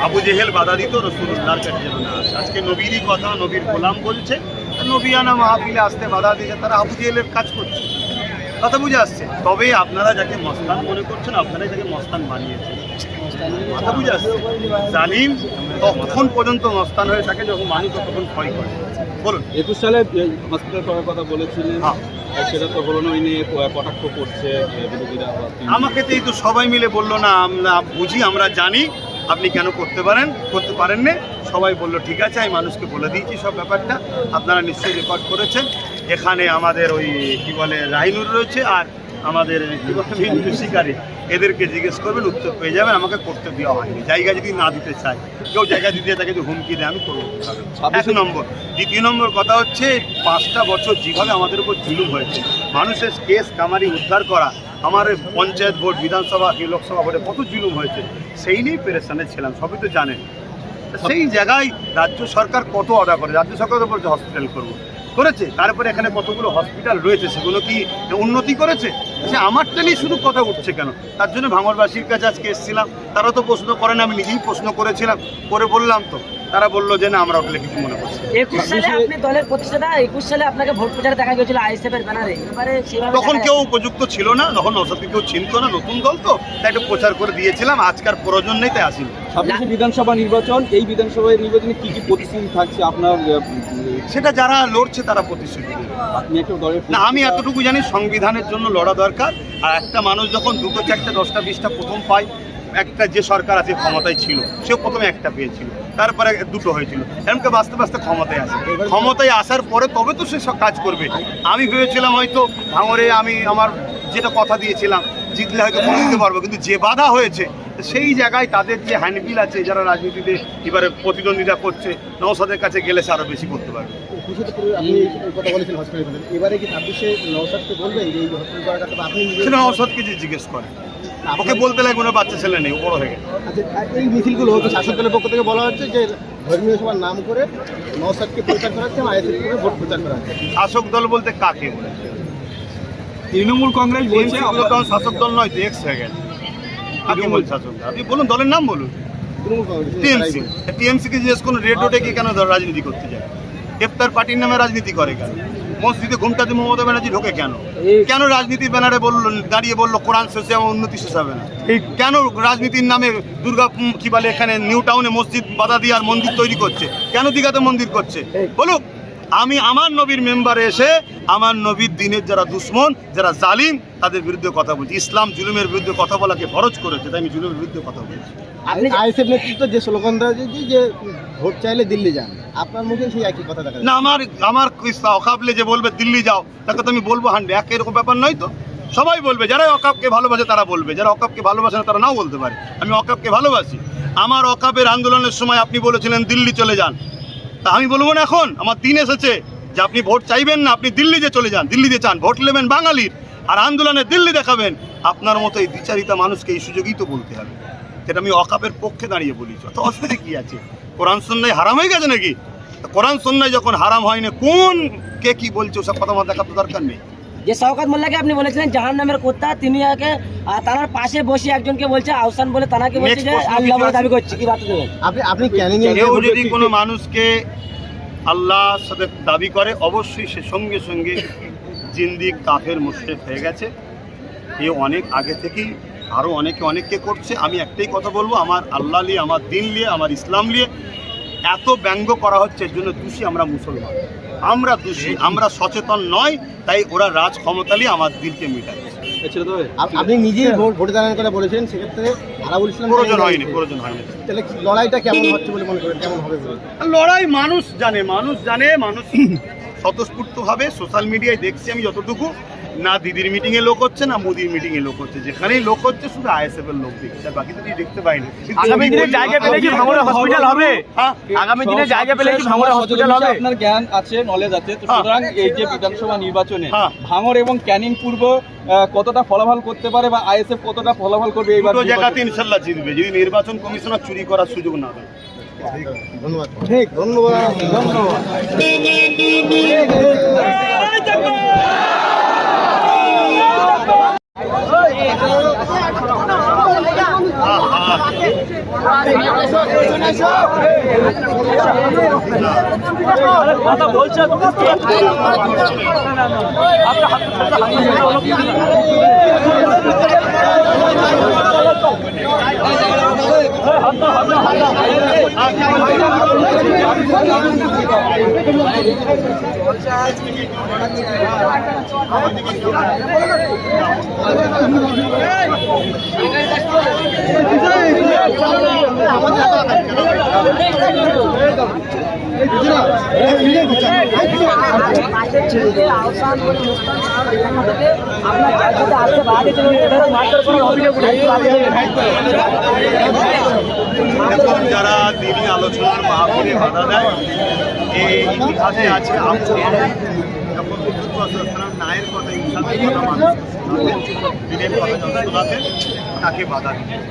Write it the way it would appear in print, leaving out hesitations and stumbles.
আবু জেহেল বাধা দিত রাসূলুল্লাহর কাছে যেন না আসে। আজকে নবীরই কথা, নবীর গোলাম বলছে, নবিয়ানা মাহফিলে আসতে বাধা দিয়েছে, তারা আবু জেহেলের কাজ করছে। কথা বুঝে আসছে। তবে আপনারা যাকে মস্তান মনে করছেন, আপনারাই যাকে মস্তান বানিয়েছেন। কথা বুঝে আসছে। জালিম তখন পর্যন্ত মস্তান হয়ে থাকে যখন মানুষ তখন ভয় করে। বলুন। 21 সালে হসপিটাল করার কথা বলেছিলেন, সেটা তো হলো না, ওই নিয়ে কটাক্ষ করছে বিরোধীরা। আমাকে তো এই তো সবাই মিলে বললো না, আমরা বুঝি, আমরা জানি আপনি কেন করতে পারেন না। সবাই বললো ঠিক আছে, আমি মানুষকে বলে দিয়েছি সব ব্যাপারটা, আপনারা নিশ্চয়ই রেকর্ড করেছেন। এখানে আমাদের ওই কি বলে রাহিনুর রয়েছে, আর আমাদের শিকারী, এদেরকে জিজ্ঞেস করবেন, উত্তর পেয়ে যাবেন। আমাকে করতে দেওয়া হয়নি। জায়গা যদি না দিতে চায়, কেউ জায়গা দিতে তাকে যদি হুমকি দেয়, আমি করবো। 1 নম্বর। দ্বিতীয় নম্বর কথা হচ্ছে, 5টা বছর যেভাবে আমাদের উপর জুলুম হয়েছে, মানুষের কেস কামারি উদ্ধার করা, আমার পঞ্চায়েত ভোট, বিধানসভা, লোকসভা ভোটে কত জুলুম হয়েছে, সেই নিয়েই পেরেশানে ছিলাম, সবই তো জানেন। সেই জায়গায় রাজ্য সরকার কত অর্ডার করে, রাজ্য সরকার বলছে হসপিটাল করেছে, তারপরে এখানে কতগুলো হসপিটাল রয়েছে, সেগুলো কি উন্নতি করেছে? সে আমারটা নিয়ে শুধু কথা উঠছে কেন? তার জন্য ভাঙড়বাসীর কাছে আজকে এসেছিলাম। তারা তো প্রশ্ন করেন, আমি নিজেই প্রশ্ন করেছিলাম, করে বললাম তো, তারা বললো যে না, আমরা ওটা কিছু মনে করছি। 21 সালে আপনি দলের প্রতিষ্ঠাতা, 21 সালে আপনাকে ভোট প্রচারে দেখা গিয়েছিল আইএসএফের ব্যানারে। তখন কেউ উপযুক্ত ছিল না, তখন নওশাদকে কেউ চিনত না, নতুন দল তো, তাই একটু প্রচার করে দিয়েছিলাম। আজকার প্রয়োজন নেই, তাই আসিনি। 26 বিধানসভা নির্বাচন, এই বিধানসভা নির্বাচনে কি কি প্রতিশ্রুতি থাকছে আপনার? সেটা যারা লড়ছে তারা প্রতিশ্রুতি। না, আমি এতটুকু জানি সংবিধানের জন্য লড়া দরকার। আর একটা মানুষ যখন 2, 4, 10টা 20টা প্রথম পায়, একটা যে সরকার আছে ক্ষমতায় ছিল, সেও প্রথমে একটা পেয়েছিল, তারপরে 2টো হয়েছিল, এমনকি বাঁচতে বাঁচতে ক্ষমতায় আসে। ক্ষমতায় আসার পরে তবে তো সে সব কাজ করবে। আমি ভেবেছিলাম হয়তো ভাঙড়ে আমি আমার যেটা কথা দিয়েছিলাম, জিতলে হয়তো দিতে পারবো, কিন্তু যে বাধা হয়েছে সেই জায়গায় তাদের যে হ্যান্ডবিল আছে, যারা রাজনীতিতে এবারে প্রতিদ্বন্দ্বিতা করছে, নওশাদের কাছে গেলে সে আরও বেশি করতে পারবে। এবারে কি 26-এ নওশাদকে বলবেন যে এই হসপিটাল করাটা? আপনি সেটা নওশাদকে যে জিজ্ঞেস করে, ওকে বলতে লাগে কোনো বাচ্চা ছেলে নেই, বড় হয়ে গেছে। আচ্ছা, এই মিছিলগুলো হচ্ছে শাসক দলের পক্ষ থেকে বলা হচ্ছে যে ধর্মীয় সভার নাম করে নওশাদকে প্রচার করা হচ্ছে, আইএসএফ করে ভোট প্রচার করা হচ্ছে। শাসক দল বলতে কাকে বলেছে? তৃণমূল কংগ্রেস বলছে শাসক দল নয়, তো এক্স হয়ে গেছে। কাকে বলছে শাসক দল? আপনি বলুন, দলের নাম বলুন। টিএমসি। টিএমসিকে জিজ্ঞেস করুন রেড রোডে গিয়ে কেন রাজনীতি করতে যায়? ইফতার পার্টির নামে রাজনীতি করে কেন? মসজিদে ঘুমটাতে মমতা ব্যানার্জি ঢোকে কেন? কেন রাজনীতির ব্যানারে দাঁড়িয়ে বললো কোরআন শেষে আমার উন্নতি শেষ হবে না? কেন রাজনীতির নামে দুর্গা কি বলে এখানে নিউ টাউনে মসজিদ বাধা দিয়ে আর মন্দির তৈরি করছে? কেন দীঘাতে মন্দির করছে? বলুক। আমি আমার নবীর মেম্বারে এসে আমার নবীর দিনের যারা দুশ্মন, যারা জালিম, তাদের বিরুদ্ধে কথা বলছি। ইসলাম জুলুমের বিরুদ্ধে কথা বলাকে ফরজ করেছে, তাই আমি জুলুমের বিরুদ্ধে কথা বলছি। আপনি আইএসএফ নেতৃত্ব যে স্লোগান দেওয়া যে ভোট চাইলে দিল্লি যান, আপনার মুখে সেই একই কথা দেখা না, আমার অকাবলে যে বলবে দিল্লি যাও, তাকে তো আমি বলবো এক এরকম ব্যাপার নয় তো। সবাই বলবে, যারা অকাবকে ভালোবাসে তারা বলবে, যারা অকাবকে ভালোবাসে না তারা নাও বলতে পারে। আমি অকাবকে ভালোবাসি। আমার অকাবের আন্দোলনের সময় আপনি বলেছিলেন দিল্লি চলে যান, তা আমি বলবো না এখন? আমার দিন এসেছে যে আপনি ভোট চাইবেন না, আপনি দিল্লি যে চলে যান। দিল্লি যে চান, ভোট নেবেন বাঙালির, আর আন্দোলনে দিল্লি দেখাবেন। আপনার মতো এই দ্বিচারিতা মানুষকে এই সুযোগই তো বলতে হবে। যেটা আমি অকাবের পক্ষে দাঁড়িয়ে বলি, তো অসুবিধা কি আছে? কোরআন সুন্নাহ হারাম হয়ে গেছে নাকি? কোরআন সুন্নাহ যখন হারাম হয় না, কোন কে কি বলছে ওসব কথা আমার দেখার তো দরকার নেই। যে শওকত মোল্লাকে আপনি বলেছিলেন জাহান্নামের কুত্তা, তিনি আগে তার পাশে বসে একজনকে বলছে আহসান বলে, তাকে বলছে যে আল্লাহ বলে দাবি করছে। কি বার্তা দেবেন আপনি? কেউ যদি কোনো মানুষকে আল্লাহর সাথে দাবি করে, অবশ্যই সে সঙ্গে সঙ্গে জিন্দিক কাফের মুশরিক হয়ে গেছে। এ অনেক আগে থেকেই আরও অনেকে করছে। আমি একটাই কথা বলবো, আমার আল্লাহ নিয়ে, আমার দিন নিয়ে, আমার ইসলাম নিয়ে এত ব্যঙ্গ করা হচ্ছে, এর জন্য দোষী আমরা মুসলমান, আমরা দোষী, আমরা সচেতন নয়, তাই ওরা রাজ ক্ষমতা নিয়ে আমার দিলকে মিটাচ্ছে। আপনি নিজেই ভোট দান করে বলেছেন, সেক্ষেত্রে আলাউল ইসলাম প্রয়োজন হয়নি। তাহলে লড়াইটা কেমন হচ্ছে বলে মনে করেন? কেমন হবে বলে? লড়াই মানুষ জানে, মানুষ স্বতঃস্ফূর্তভাবে সোশ্যাল মিডিয়ায় দেখছি আমি যতটুকু, না দিদির মিটিংয়ে লোক হচ্ছে, না মোদির মিটিংয়ে লোক হচ্ছে। যেখানেই লোক হচ্ছে শুধু আইএসএফ এর লোক দেখছে, বাকি তো দেখতে পাইনি। আগামী দিনে জায়গা পেলে কি ভাঙড়ে হসপিটাল হবে? আগামী দিনে জায়গা পেলে কি ভাঙড়ে হসপিটাল হবে? আপনার জ্ঞান আছে, নলেজ আছে, তো সুতরাং এই যে বিধানসভা নির্বাচনে ভাঙড় এবং ক্যানিং পূর্ব কতটা ফলাফল করতে পারে, বা আইএসএফ কতটা ফলাফল করবে এইবার? দুটো জায়গাতে ইনশাআল্লাহ জিতবে, যদি নির্বাচন কমিশনার চুরি করার সুযোগ না দেয়। ধন্যবাদ। ঠিক, ধন্যবাদ। কথা বলছে যারা দিনই আলোচনার মাহফিলে বাধা দেয়, এই ইতিহাসে আছে যখন নায়ের কথা ইনসানের কথা মানুষ দিনের কথা যখন শোনাতেন তাকে বাধা দিতেন।